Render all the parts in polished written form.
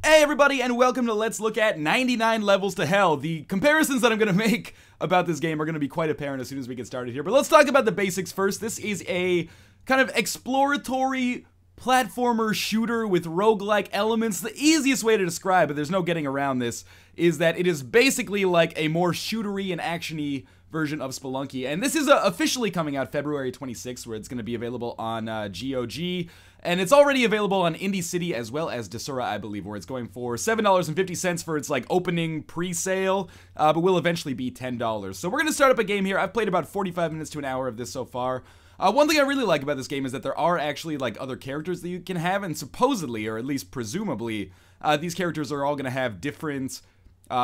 Hey everybody, and welcome to Let's Look at 99 Levels to Hell. The comparisons that I'm going to make about this game are going to be quite apparent as soon as we get started here, but let's talk about the basics first. This is a kind of exploratory platformer shooter with roguelike elements. The easiest way to describe it, there's no getting around this, is that it is basically like a more shootery and action-y version of Spelunky, and this is officially coming out February 26th, where it's going to be available on GOG, and it's already available on Indie City as well as Desura, I believe, where it's going for $7.50 for its like opening pre-sale, but will eventually be $10. So we're going to start up a game here. I've played about 45 minutes to an hour of this so far. One thing I really like about this game is that there are actually like other characters that you can have, and supposedly, or at least presumably, these characters are all going to have different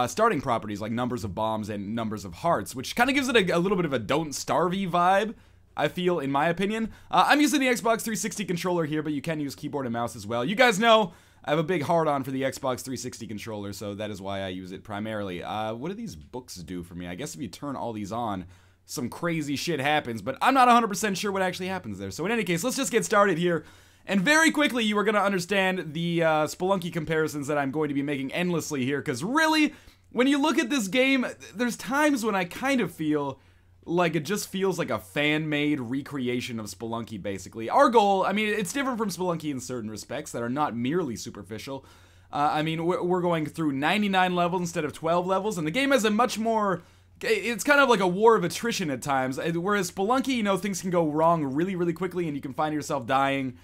starting properties like numbers of bombs and numbers of hearts, which kind of gives it a little bit of a Don't Starve-y vibe, I feel, in my opinion. I'm using the Xbox 360 controller here, but you can use keyboard and mouse as well. You guys know I have a big hard-on for the Xbox 360 controller, so that is why I use it primarily. What do these books do for me? I guess if you turn all these on, some crazy shit happens, but I'm not 100% sure what actually happens there. So in any case, let's just get started here. And very quickly, you are going to understand the Spelunky comparisons that I'm going to be making endlessly here, because really, when you look at this game, there's times when I kind of feel like it just feels like a fan-made recreation of Spelunky, basically. Our goal, I mean, it's different from Spelunky in certain respects that are not merely superficial. I mean, we're going through 99 levels instead of 12 levels, and the game has a much more... It's kind of like a war of attrition at times, whereas Spelunky, you know, things can go wrong really, really quickly, and you can find yourself dying,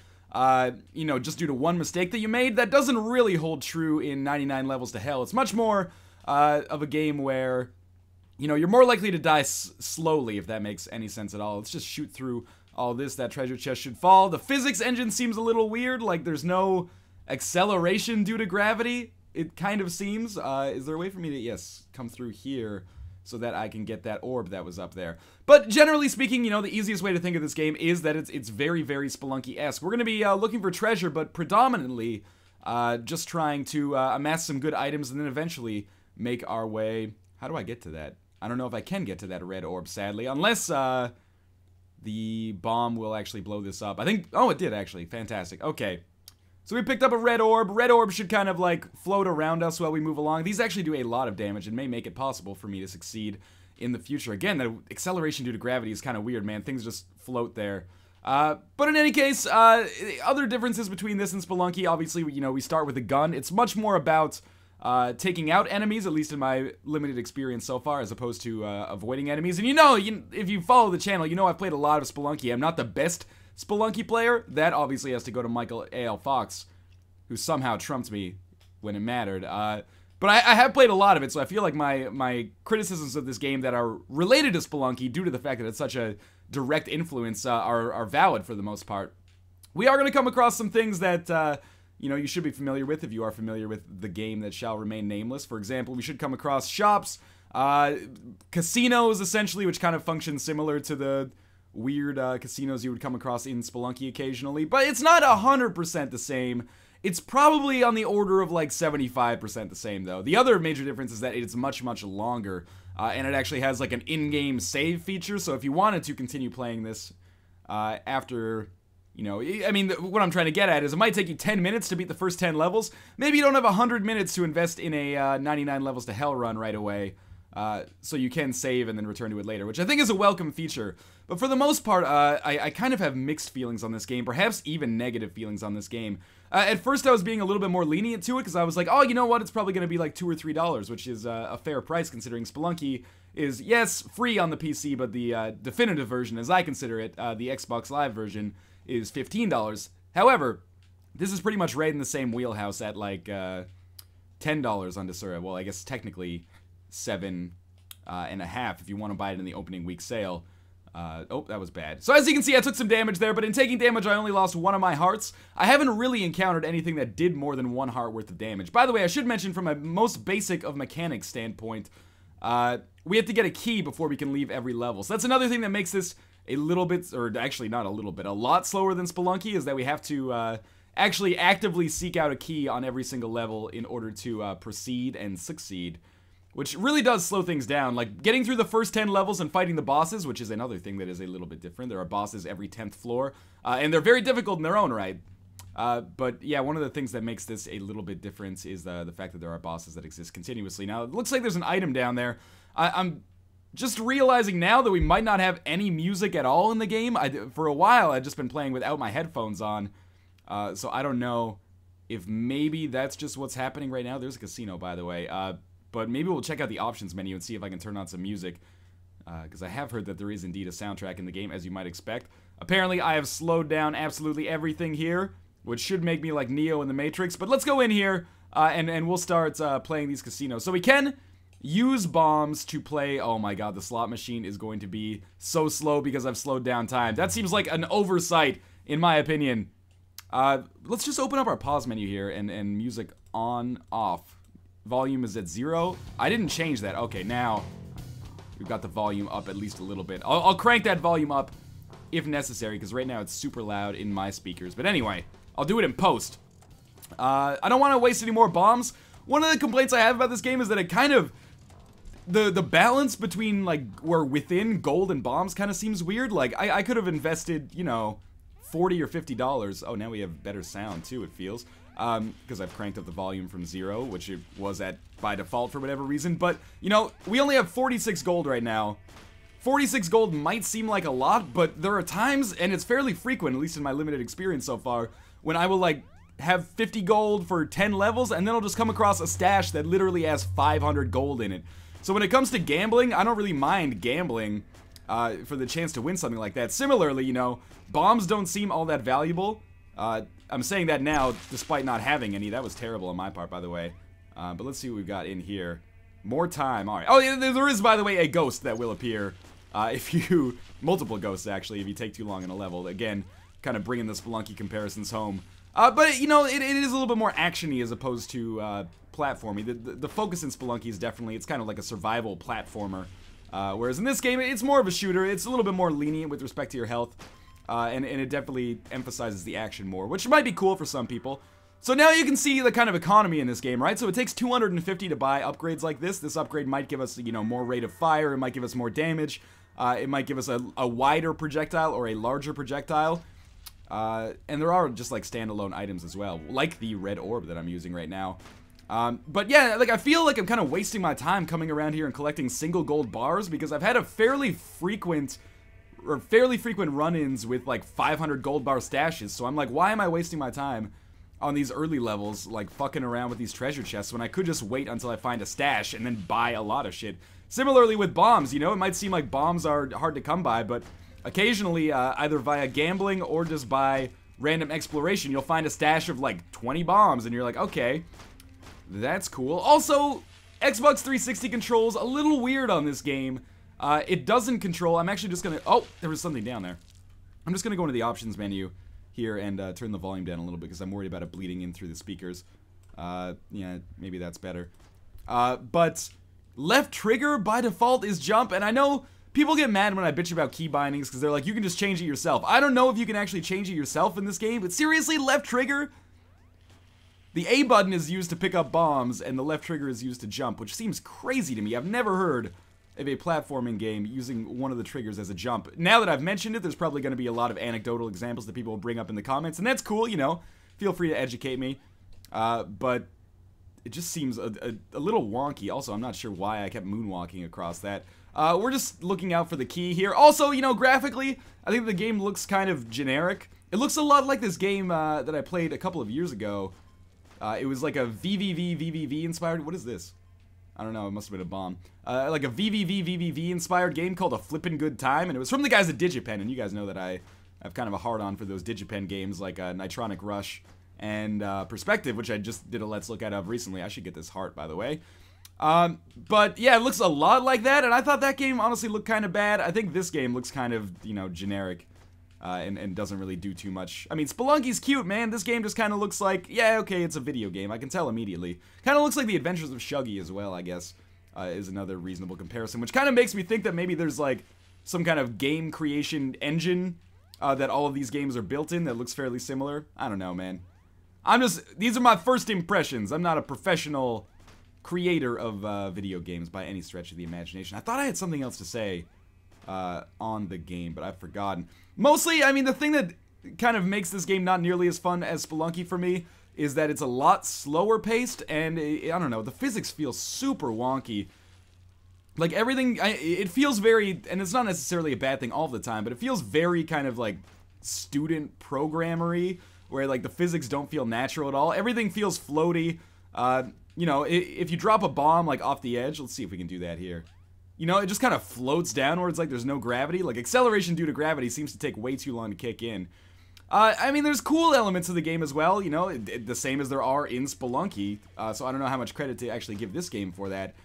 you know, just due to one mistake that you made. That doesn't really hold true in 99 Levels to Hell. It's much more of a game where, you know, you're more likely to die slowly, if that makes any sense at all. Let's just shoot through all this. That treasure chest should fall. The physics engine seems a little weird, like there's no acceleration due to gravity, it kind of seems. Is there a way for me to, yes, come through here so that I can get that orb that was up there? But generally speaking, you know, the easiest way to think of this game is that it's very, very Spelunky-esque. We're going to be looking for treasure, but predominantly just trying to amass some good items and then eventually make our way... How do I get to that? I don't know if I can get to that red orb, sadly, unless the bomb will actually blow this up. I think... Oh, it did, actually. Fantastic. Okay. So we picked up a red orb. Red orb should kind of like float around us while we move along. These actually do a lot of damage and may make it possible for me to succeed in the future. Again, the acceleration due to gravity is kind of weird, man. Things just float there. But in any case, other differences between this and Spelunky, obviously, you know, we start with a gun. It's much more about taking out enemies, at least in my limited experience so far, as opposed to avoiding enemies. And you know, if you follow the channel, you know I've played a lot of Spelunky. I'm not the best Spelunky player. That obviously has to go to Michael A.L. Fox, who somehow trumped me when it mattered. But I have played a lot of it, so I feel like my criticisms of this game that are related to Spelunky, due to the fact that it's such a direct influence, are valid for the most part. We are going to come across some things that, you know, you should be familiar with if you are familiar with the game that shall remain nameless. For example, we should come across shops, casinos, essentially, which kind of function similar to the weird casinos you would come across in Spelunky occasionally, but it's not 100% the same. It's probably on the order of like 75% the same, though. The other major difference is that it's much, much longer, and it actually has like an in-game save feature, so if you wanted to continue playing this after, you know, I mean, what I'm trying to get at is it might take you 10 minutes to beat the first 10 levels. Maybe you don't have 100 minutes to invest in a 99 Levels to Hell run right away. So you can save and then return to it later, which I think is a welcome feature. But for the most part, I kind of have mixed feelings on this game, perhaps even negative feelings on this game. At first I was being a little bit more lenient to it, because I was like, oh, you know what, it's probably going to be like $2 or $3, which is a fair price considering Spelunky is, yes, free on the PC, but the definitive version, as I consider it, the Xbox Live version, is $15. However, this is pretty much right in the same wheelhouse at like $10 on Desura. Well, I guess technically $7.50 if you want to buy it in the opening week sale. Oh, that was bad. So as you can see, I took some damage there, but in taking damage, I only lost one of my hearts. I haven't really encountered anything that did more than one heart worth of damage. By the way, I should mention from a most basic of mechanics standpoint, we have to get a key before we can leave every level. So that's another thing that makes this a little bit, or actually not a little bit, a lot slower than Spelunky, is that we have to actually actively seek out a key on every single level in order to proceed and succeed. Which really does slow things down. Like, getting through the first 10 levels and fighting the bosses, which is another thing that is a little bit different. There are bosses every 10th floor, and they're very difficult in their own right. But yeah, one of the things that makes this a little bit different is the fact that there are bosses that exist continuously. Now, it looks like there's an item down there. I'm just realizing now that we might not have any music at all in the game. For a while, I've just been playing without my headphones on. So I don't know if maybe that's just what's happening right now. There's a casino, by the way. But maybe we'll check out the options menu and see if I can turn on some music. Because I have heard that there is indeed a soundtrack in the game, as you might expect. Apparently, I have slowed down absolutely everything here, which should make me like Neo in the Matrix. But let's go in here, and we'll start playing these casinos. So we can use bombs to play. Oh my god, the slot machine is going to be so slow because I've slowed down time. That seems like an oversight, in my opinion. Let's just open up our pause menu here, and music on, off. Volume is at 0. I didn't change that. Okay, now we've got the volume up at least a little bit. I'll crank that volume up if necessary, because right now it's super loud in my speakers. But anyway, I'll do it in post. I don't want to waste any more bombs. One of the complaints I have about this game is that it kind of... The balance between, like, or within gold and bombs kind of seems weird. Like, I could have invested, you know, $40 or $50. Oh, now we have better sound, too, it feels. Because I've cranked up the volume from 0, which it was at by default for whatever reason. But, you know, we only have 46 gold right now. 46 gold might seem like a lot, but there are times, and it's fairly frequent, at least in my limited experience so far, when I will, like, have 50 gold for 10 levels, and then I'll just come across a stash that literally has 500 gold in it. So when it comes to gambling, I don't really mind gambling for the chance to win something like that. Similarly, you know, bombs don't seem all that valuable. I'm saying that now, despite not having any. That was terrible on my part, by the way. But let's see what we've got in here. More time. All right. Oh, yeah, there is, by the way, a ghost that will appear if you... Multiple ghosts, actually, if you take too long in a level. Again, kind of bringing the Spelunky comparisons home. But, you know, it is a little bit more action-y as opposed to platformy. The focus in Spelunky is definitely... It's kind of like a survival platformer. Whereas in this game, it's more of a shooter. It's a little bit more lenient with respect to your health. And it definitely emphasizes the action more, which might be cool for some people. So now you can see the kind of economy in this game, right? So it takes 250 to buy upgrades like this. This upgrade might give us, you know, more rate of fire. It might give us more damage. It might give us a wider projectile or a larger projectile. And there are just like standalone items as well, like the red orb that I'm using right now. But yeah, like I feel like I'm kind of wasting my time coming around here and collecting single gold bars because I've had a fairly frequent run-ins with like 500 gold bar stashes. So I'm like, why am I wasting my time on these early levels, like fucking around with these treasure chests when I could just wait until I find a stash and then buy a lot of shit. Similarly with bombs, you know, it might seem like bombs are hard to come by, but occasionally, either via gambling or just by random exploration, you'll find a stash of like 20 bombs and you're like, okay, that's cool. Also, Xbox 360 controls a little weird on this game. It doesn't control. I'm actually just gonna... Oh, there was something down there. I'm just gonna go into the options menu here and turn the volume down a little bit because I'm worried about it bleeding in through the speakers. Yeah, maybe that's better. But left trigger by default is jump, and I know people get mad when I bitch about key bindings because they're like, you can just change it yourself. I don't know if you can actually change it yourself in this game, but seriously, left trigger? The A button is used to pick up bombs, and the left trigger is used to jump, which seems crazy to me. I've never heard of a platforming game using one of the triggers as a jump. Now that I've mentioned it, there's probably going to be a lot of anecdotal examples that people will bring up in the comments, and that's cool, you know. Feel free to educate me. But it just seems a little wonky. Also, I'm not sure why I kept moonwalking across that. We're just looking out for the key here. Also, you know, graphically, I think the game looks kind of generic. It looks a lot like this game that I played a couple of years ago. It was like a VVV inspired... What is this? I don't know, it must have been a bomb. Like a VVV inspired game called A Flippin' Good Time, and it was from the guys at Digipen, and you guys know that I have kind of a hard-on for those Digipen games like Nitronic Rush and Perspective, which I just did a Let's Look at of recently. I should get this heart, by the way. But yeah, it looks a lot like that, and I thought that game honestly looked kind of bad. I think this game looks kind of, you know, generic. And doesn't really do too much. I mean, Spelunky's cute, man. This game just kind of looks like, yeah, okay, it's a video game. I can tell immediately. Kind of looks like The Adventures of Shuggy as well, I guess, is another reasonable comparison, which kind of makes me think that maybe there's, like, some kind of game creation engine that all of these games are built in that looks fairly similar. I don't know, man. These are my first impressions. I'm not a professional creator of video games by any stretch of the imagination. I thought I had something else to say on the game, but I've forgotten. Mostly, I mean, the thing that kind of makes this game not nearly as fun as Spelunky for me is that it's a lot slower paced, and I don't know, the physics feel super wonky. Like everything, it feels very, and it's not necessarily a bad thing all the time, but it feels very kind of like student programmery, where like the physics don't feel natural at all. Everything feels floaty. You know, if you drop a bomb like off the edge, let's see if we can do that here. You know, it just kind of floats downwards like there's no gravity. Like acceleration due to gravity seems to take way too long to kick in. I mean, there's cool elements of the game as well, you know, the same as there are in Spelunky. So I don't know how much credit to actually give this game for that.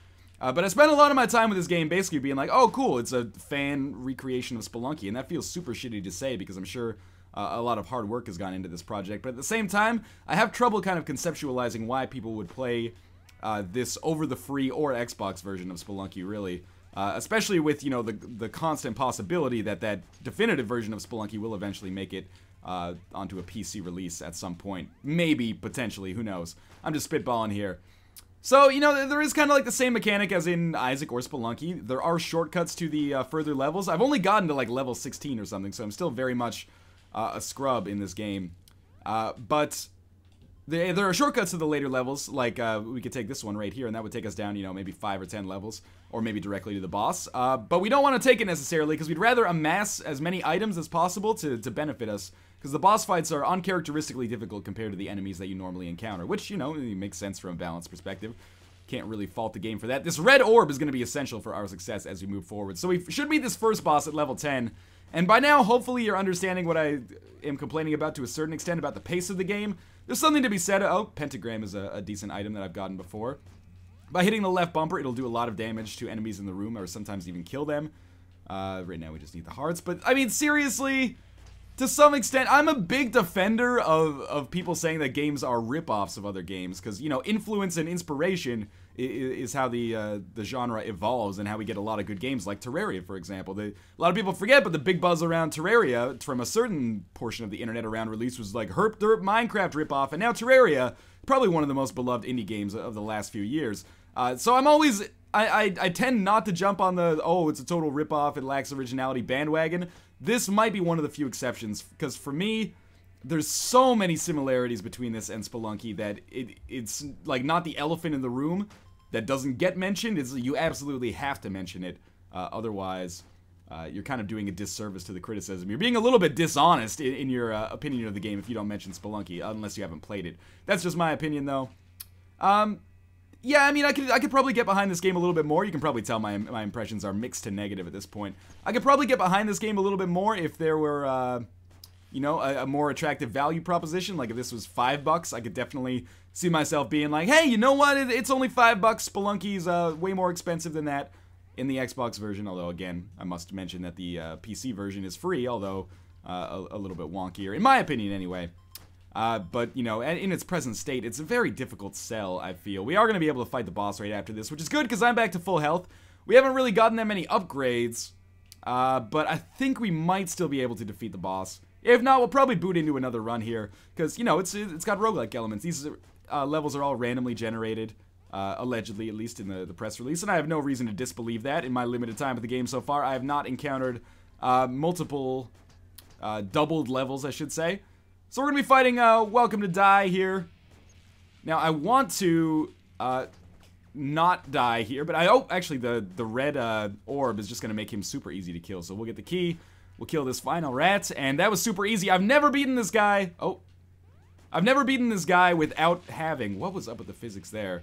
But I spent a lot of my time with this game basically being like, oh, cool, it's a fan recreation of Spelunky, and that feels super shitty to say because I'm sure a lot of hard work has gone into this project. But at the same time, I have trouble kind of conceptualizing why people would play this over the free or Xbox version of Spelunky, really. Especially with, you know, the constant possibility that that definitive version of Spelunky will eventually make it onto a PC release at some point. Maybe, potentially, who knows. I'm just spitballing here. So, you know, there is kind of like the same mechanic as in Isaac or Spelunky. There are shortcuts to the further levels. I've only gotten to like level 16 or something, so I'm still very much a scrub in this game. But there are shortcuts to the later levels, like we could take this one right here, and that would take us down, you know, maybe 5 or 10 levels, or maybe directly to the boss. But we don't want to take it necessarily, because we'd rather amass as many items as possible to benefit us, because the boss fights are uncharacteristically difficult compared to the enemies that you normally encounter, which, you know, makes sense from a balance perspective. Can't really fault the game for that. This red orb is going to be essential for our success as we move forward. So we should beat this first boss at level 10. And by now, hopefully you're understanding what I am complaining about to a certain extent about the pace of the game. There's something to be said. Oh, pentagram is a decent item that I've gotten before. By hitting the left bumper, it'll do a lot of damage to enemies in the room, or sometimes even kill them. Right now we just need the hearts. But, I mean, seriously, to some extent, I'm a big defender of people saying that games are rip-offs of other games. Because, you know, influence and inspiration is how the genre evolves, and how we get a lot of good games like Terraria, for example. A lot of people forget, but the big buzz around Terraria from a certain portion of the internet around release was like Herp Derp Minecraft ripoff, and now Terraria, probably one of the most beloved indie games of the last few years. So I'm always, I tend not to jump on the, oh, it's a total ripoff, it lacks originality bandwagon. This might be one of the few exceptions, because for me, there's so many similarities between this and Spelunky that it's like not the elephant in the room that doesn't get mentioned. You absolutely have to mention it. Otherwise, you're kind of doing a disservice to the criticism. You're being a little bit dishonest in your opinion of the game if you don't mention Spelunky, unless you haven't played it. That's just my opinion, though. Yeah, I mean, I could probably get behind this game a little bit more. You can probably tell my impressions are mixed to negative at this point. I could probably get behind this game a little bit more if there were, you know, a more attractive value proposition. Like if this was $5, I could definitely see myself being like, hey, you know what? It's only $5. Spelunky's way more expensive than that in the Xbox version. Although, again, I must mention that the PC version is free, although a little bit wonkier, in my opinion anyway. But, you know, in its present state, it's a very difficult sell, I feel. We are going to be able to fight the boss right after this, which is good because I'm back to full health. We haven't really gotten that many upgrades, but I think we might still be able to defeat the boss. If not, we'll probably boot into another run here, because, you know, it's got roguelike elements. These levels are all randomly generated, allegedly, at least in the press release, and I have no reason to disbelieve that. In my limited time with the game so far, I have not encountered multiple doubled levels, I should say. So we're going to be fighting Welcome to Die here. Now, I want to not die here, but actually, the red orb is just going to make him super easy to kill. So we'll get the key, we'll kill this final rat, and that was super easy. I've never beaten this guy. Oh. I've never beaten this guy without having... What was up with the physics there?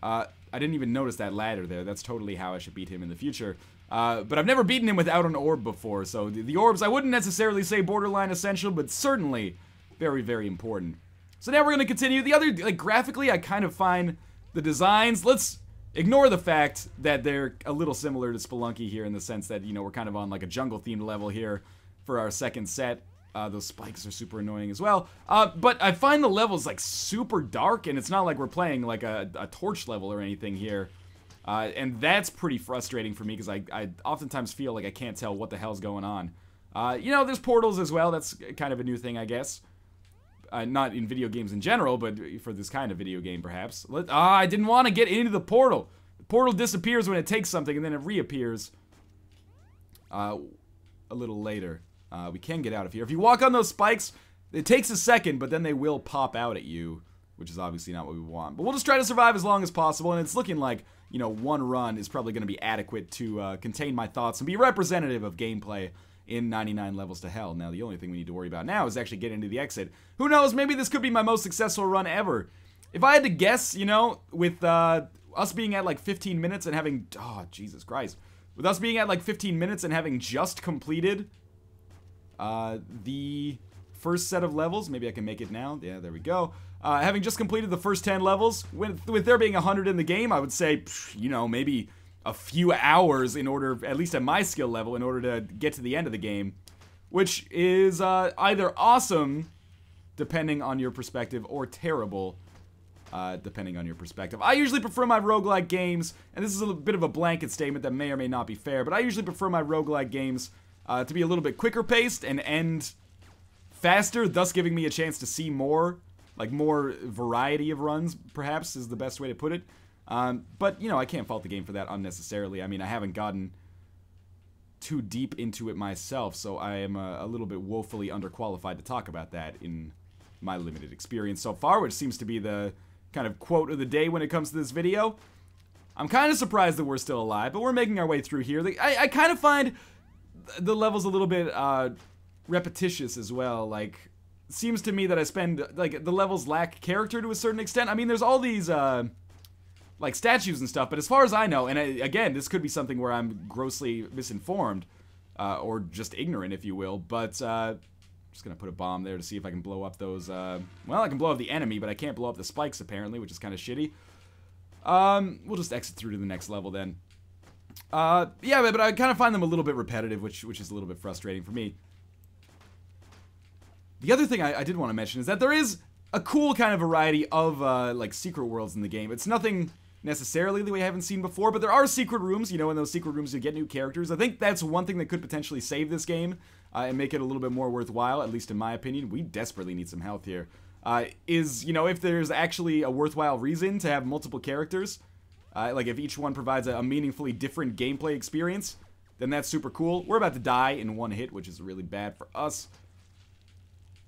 I didn't even notice that ladder there. That's totally how I should beat him in the future. But I've never beaten him without an orb before, so the orbs, I wouldn't necessarily say borderline essential, but certainly very, very important. So now we're going to continue. The other, like, graphically, I kind of find the designs, let's ignore the fact that they're a little similar to Spelunky here in the sense that, you know, we're kind of on, like, a jungle-themed level here for our second set. Those spikes are super annoying as well. But I find the levels, like, super dark, and it's not like we're playing, like, a torch level or anything here. And that's pretty frustrating for me, because I oftentimes feel like I can't tell what the hell's going on. You know, there's portals as well. That's kind of a new thing, I guess. Not in video games in general, but for this kind of video game, perhaps. I didn't want to get into the portal. The portal disappears when it takes something, and then it reappears a little later. We can get out of here. If you walk on those spikes, it takes a second, but then they will pop out at you, which is obviously not what we want. But we'll just try to survive as long as possible, and it's looking like, you know, one run is probably going to be adequate to contain my thoughts and be representative of gameplay in 99 levels to hell. Now, the only thing we need to worry about now is actually getting to the exit. Who knows, maybe this could be my most successful run ever. If I had to guess, you know, with us being at like 15 minutes and having, oh, Jesus Christ. With us being at like 15 minutes and having just completed the first set of levels, maybe I can make it now. Yeah, there we go. Having just completed the first 10 levels, with there being 100 in the game, I would say, you know, maybe a few hours in order, at least at my skill level, in order to get to the end of the game, which is either awesome, depending on your perspective, or terrible, depending on your perspective. I usually prefer my roguelike games, and this is a bit of a blanket statement that may or may not be fair, but I usually prefer my roguelike games to be a little bit quicker paced and end faster, thus giving me a chance to see more, like more variety of runs, perhaps, is the best way to put it. But, you know, I can't fault the game for that unnecessarily. I mean, I haven't gotten too deep into it myself, so I am a little bit woefully underqualified to talk about that in my limited experience so far, which seems to be the kind of quote of the day when it comes to this video. I'm kind of surprised that we're still alive, but we're making our way through here. I kind of find the levels a little bit repetitious as well. Like, it seems to me that I spend, like, the levels lack character to a certain extent. I mean, there's all these like statues and stuff, but as far as I know, and again, this could be something where I'm grossly misinformed, or just ignorant, if you will, but I'm just gonna put a bomb there to see if I can blow up those, well, I can blow up the enemy, but I can't blow up the spikes, apparently, which is kind of shitty. We'll just exit through to the next level, then. Yeah, but I kind of find them a little bit repetitive, which is a little bit frustrating for me. The other thing I did want to mention is that there is a cool kind of variety of, like, secret worlds in the game. It's nothing necessarily that we haven't seen before, but there are secret rooms. You know, in those secret rooms you get new characters. I think that's one thing that could potentially save this game and make it a little bit more worthwhile, at least in my opinion. We desperately need some health here. You know, if there's actually a worthwhile reason to have multiple characters, like if each one provides a meaningfully different gameplay experience, then that's super cool. We're about to die in one hit, which is really bad for us.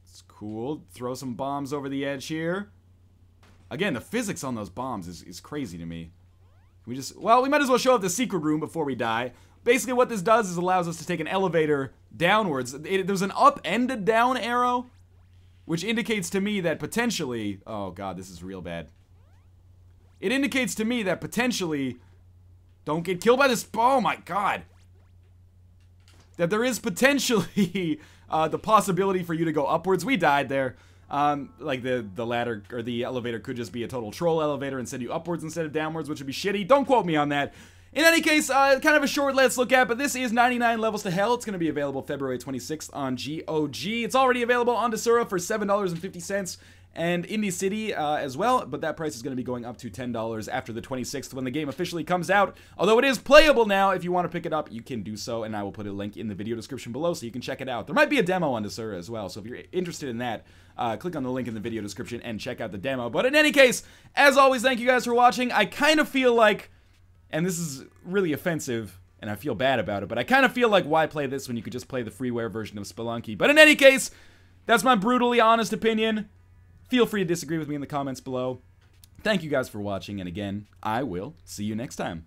It's cool. Throw some bombs over the edge here. Again, the physics on those bombs is crazy to me. We just, well, we might as well show up the secret room before we die. Basically what this does is allows us to take an elevator downwards. There's an up and a down arrow, which indicates to me that potentially, oh god, this is real bad. It indicates to me that potentially, don't get killed by this, oh my god. That there is potentially the possibility for you to go upwards. We died there. Like the ladder or the elevator could just be a total troll elevator and send you upwards instead of downwards, which would be shitty. Don't quote me on that. In any case, kind of a short let's look at, but this is 99 Levels to Hell. It's going to be available February 26th on GOG. It's already available on Desura for $7.50 and Indie City as well, but that price is going to be going up to $10 after the 26th when the game officially comes out. Although it is playable now, if you want to pick it up, you can do so, and I will put a link in the video description below so you can check it out. There might be a demo on Desura as well, so if you're interested in that, click on the link in the video description and check out the demo. But in any case, as always, thank you guys for watching. I kind of feel like, and this is really offensive, and I feel bad about it, but I kind of feel like why play this when you could just play the freeware version of Spelunky. But in any case, that's my brutally honest opinion. Feel free to disagree with me in the comments below. Thank you guys for watching, and again, I will see you next time.